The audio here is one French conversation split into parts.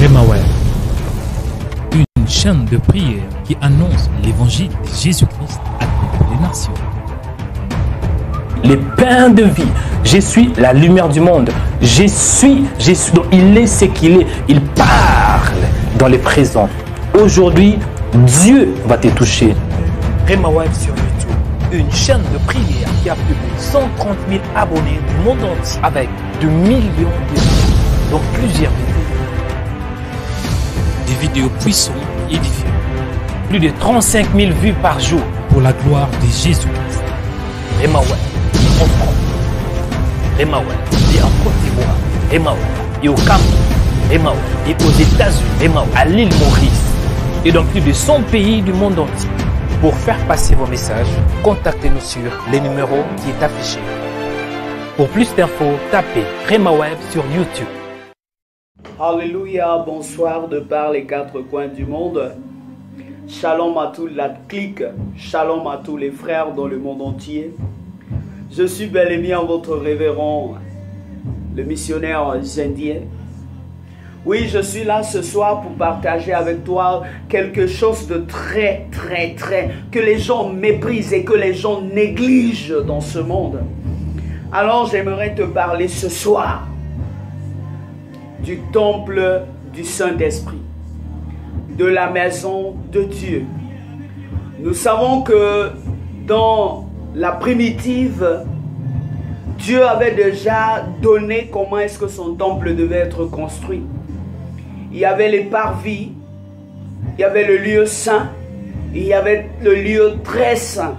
Remaweb, une chaîne de prière qui annonce l'évangile de Jésus-Christ à toutes les nations. Les pains de vie, je suis la lumière du monde. Je suis, donc il est ce qu'il est. Il parle dans le présent. Aujourd'hui, Dieu va te toucher. Remaweb sur YouTube, une chaîne de prière qui a plus de 130 000 abonnés du monde entier avec de millions de vues dans plusieurs vidéos. Des vidéos puissantes et édifiantes Plus de 35 000 vues par jour. pour la gloire de Jésus-Christ. Remaweb en France, Remaweb et en Côte d'Ivoire, Remaweb et au Cameroun, Remaweb et aux États-Unis, Remaweb à l'île Maurice et dans plus de 100 pays du monde entier. Pour faire passer vos messages, contactez-nous sur les numéros qui est affiché. Pour plus d'infos, tapez Remaweb sur YouTube. Alléluia, bonsoir de par les quatre coins du monde. Shalom à toute la clique, shalom à tous les frères dans le monde entier. Je suis bel et bien votre révérend, le missionnaire indien. Oui, je suis là ce soir pour partager avec toi quelque chose de très, que les gens méprisent et que les gens négligent dans ce monde. Alors j'aimerais te parler ce soir du temple du Saint-Esprit, de la maison de Dieu. Nous savons que dans la primitive, Dieu avait déjà donné comment est-ce que son temple devait être construit. Il y avait les parvis, il y avait le lieu saint, et il y avait le lieu très saint.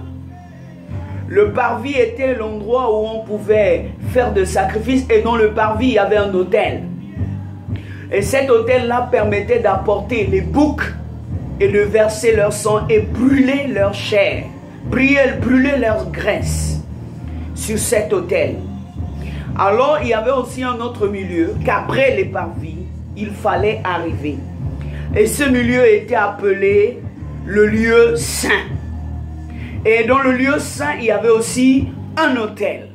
Le parvis était l'endroit où on pouvait faire des sacrifices et dans le parvis, il y avait un autel. Et cet autel-là permettait d'apporter les boucs et de verser leur sang et brûler leur chair, brûler leur graisse sur cet autel. Alors, il y avait aussi un autre milieu qu'après les parvis, il fallait arriver. Et ce milieu était appelé le lieu saint. Et dans le lieu saint, il y avait aussi un autel.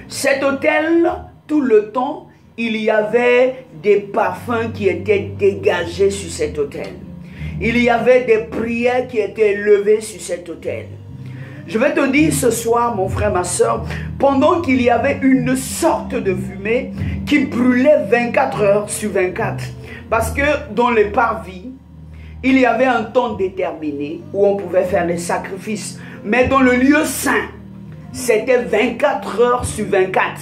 Cet autel, tout le temps, il y avait des parfums qui étaient dégagés sur cet autel. Il y avait des prières qui étaient levées sur cet autel. Je vais te dire ce soir, mon frère, ma soeur, pendant qu'il y avait une sorte de fumée qui brûlait 24 heures sur 24. Parce que dans les parvis, il y avait un temps déterminé où on pouvait faire les sacrifices. Mais dans le lieu saint, c'était 24 heures sur 24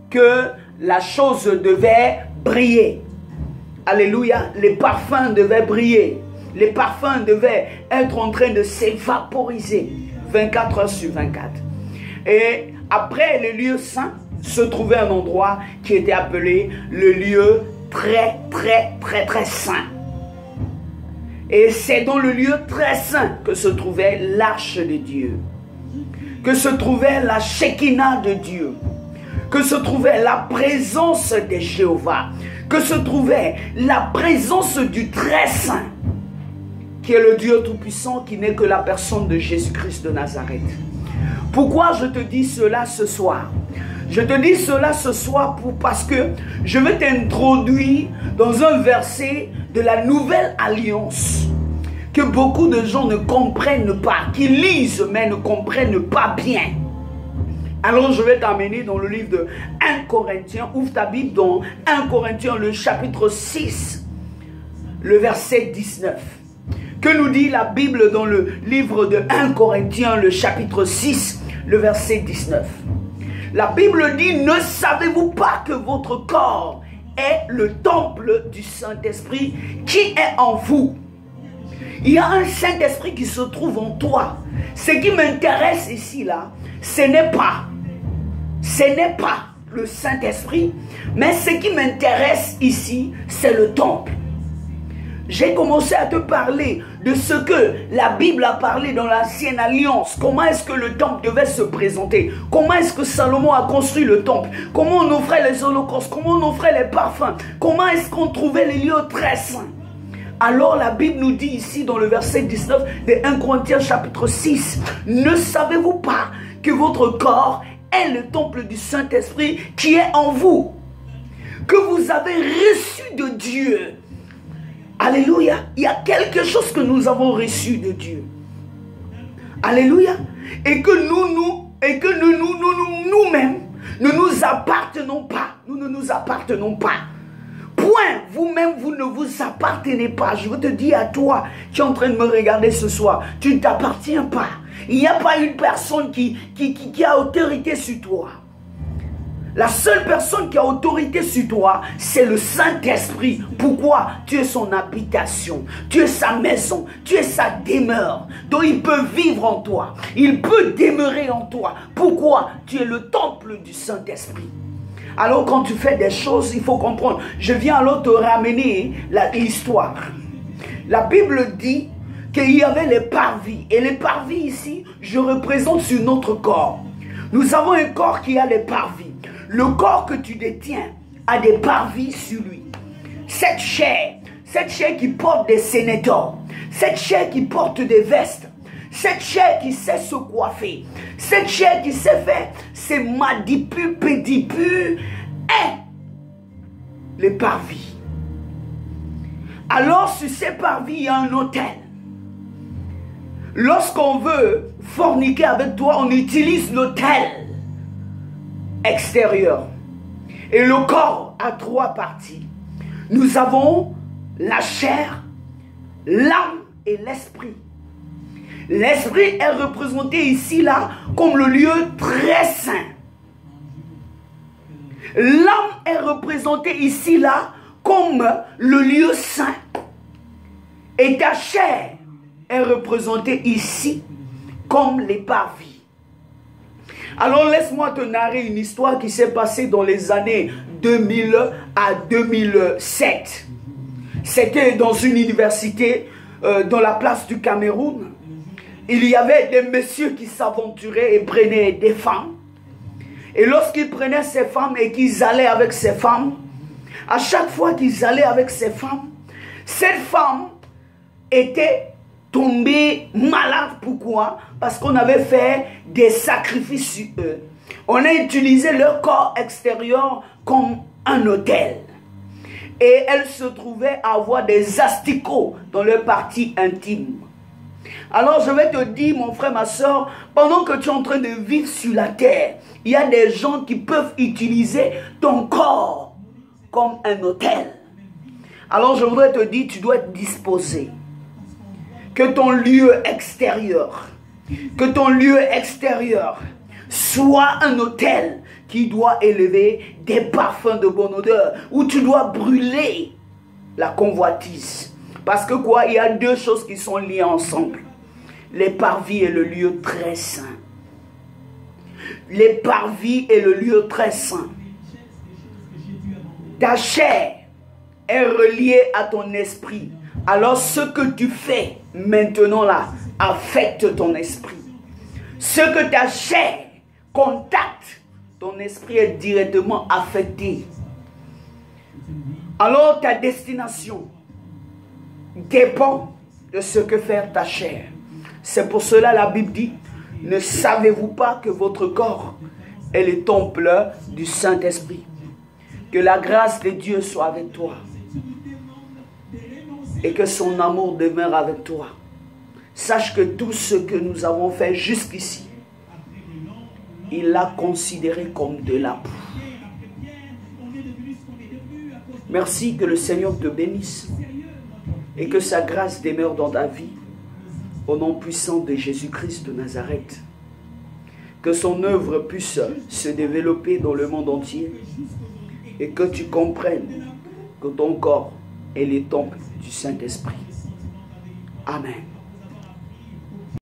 que la chose devait briller. Alléluia, les parfums devaient briller. Les parfums devaient être en train de s'évaporiser 24 heures sur 24. Et après le lieu saint, se trouvait un endroit qui était appelé le lieu très saint. Et c'est dans le lieu très saint que se trouvait l'arche de Dieu, que se trouvait la Shekinah de Dieu, que se trouvait la présence de Jéhovah, que se trouvait la présence du très saint, qui est le Dieu tout-puissant, qui n'est que la personne de Jésus-Christ de Nazareth. Pourquoi je te dis cela ce soir? Je te dis cela ce soir parce que je vais t'introduire dans un verset de la Nouvelle Alliance que beaucoup de gens ne comprennent pas, qui lisent mais ne comprennent pas bien. Alors je vais t'amener dans le livre de 1 Corinthiens, ouvre ta Bible dans 1 Corinthiens, le chapitre 6, le verset 19. Que nous dit la Bible dans le livre de 1 Corinthiens, le chapitre 6, le verset 19. La Bible dit, ne savez-vous pas que votre corps est le temple du Saint-Esprit qui est en vous? Il y a un Saint-Esprit qui se trouve en toi. Ce qui m'intéresse ici, là, ce n'est pas le Saint-Esprit, mais ce qui m'intéresse ici, c'est le temple. J'ai commencé à te parler de ce que la Bible a parlé dans l'Ancienne Alliance. Comment est-ce que le temple devait se présenter? Comment est-ce que Salomon a construit le temple? Comment on offrait les holocaustes? Comment on offrait les parfums? Comment est-ce qu'on trouvait les lieux très saints? Alors la Bible nous dit ici dans le verset 19 de 1 Corinthiens chapitre 6, ne savez-vous pas que votre corps est le temple du Saint-Esprit qui est en vous, que vous avez reçu de Dieu Alléluia. Il y a quelque chose que nous avons reçu de Dieu. Alléluia. Et que nous-mêmes, ne nous appartenons pas. Nous ne nous appartenons pas. Point. Vous-même, vous ne vous appartenez pas. Je veux te dire à toi qui es en train de me regarder ce soir, tu ne t'appartiens pas. Il n'y a pas une personne qui a autorité sur toi. La seule personne qui a autorité sur toi, c'est le Saint-Esprit. Pourquoi? Tu es son habitation, tu es sa maison, tu es sa demeure. Donc il peut vivre en toi, il peut demeurer en toi. Pourquoi? Tu es le temple du Saint-Esprit. Alors quand tu fais des choses, il faut comprendre. Je viens alors te ramener l'histoire. La Bible dit qu'il y avait les parvis. Et les parvis ici, je représente sur notre corps. Nous avons un corps qui a les parvis. Le corps que tu détiens a des parvis sur lui. Cette chair qui porte des sénétors, cette chair qui porte des vestes, cette chair qui sait se coiffer, cette chair qui sait faire ses madipus, pédipus, est les parvis. Alors sur ces parvis, il y a un autel. Lorsqu'on veut forniquer avec toi, on utilise l'autel extérieur. Et le corps a 3 parties. Nous avons la chair, l'âme et l'esprit. L'esprit est représenté ici, là, comme le lieu très saint. L'âme est représentée ici, là, comme le lieu saint. Et ta chair est représentée ici, comme les parvis. Alors laisse-moi te narrer une histoire qui s'est passée dans les années 2000 à 2007. C'était dans une université dans la place du Cameroun. Il y avait des messieurs qui s'aventuraient et prenaient des femmes. Et lorsqu'ils prenaient ces femmes et qu'ils allaient avec ces femmes, à chaque fois qu'ils allaient avec ces femmes, cette femme était tombés malades. Pourquoi? Parce qu'on avait fait des sacrifices sur eux. On a utilisé leur corps extérieur comme un autel. Et elles se trouvaient à avoir des asticots dans leur partie intime. Alors je vais te dire, mon frère, ma soeur, pendant que tu es en train de vivre sur la terre, il y a des gens qui peuvent utiliser ton corps comme un autel. Alors je voudrais te dire, tu dois être disposé. Que ton lieu extérieur soit un autel qui doit élever des parfums de bonne odeur, où tu dois brûler la convoitise. Parce que quoi? Il y a 2 choses qui sont liées ensemble. Les parvis et le lieu très saint. Les parvis et le lieu très saint. Ta chair est reliée à ton esprit. Alors ce que tu fais maintenant là affecte ton esprit. Ce que ta chair contacte, ton esprit est directement affecté. Alors ta destination dépend de ce que fait ta chair. C'est pour cela la Bible dit, ne savez-vous pas que votre corps est le temple du Saint-Esprit? Que la grâce de Dieu soit avec toi. Et que son amour demeure avec toi. Sache que tout ce que nous avons fait jusqu'ici, il l'a considéré comme de la boue. Merci, que le Seigneur te bénisse et que sa grâce demeure dans ta vie. Au nom puissant de Jésus-Christ de Nazareth. Que son œuvre puisse se développer dans le monde entier et que tu comprennes que ton corps est le temple du Saint-Esprit. Amen.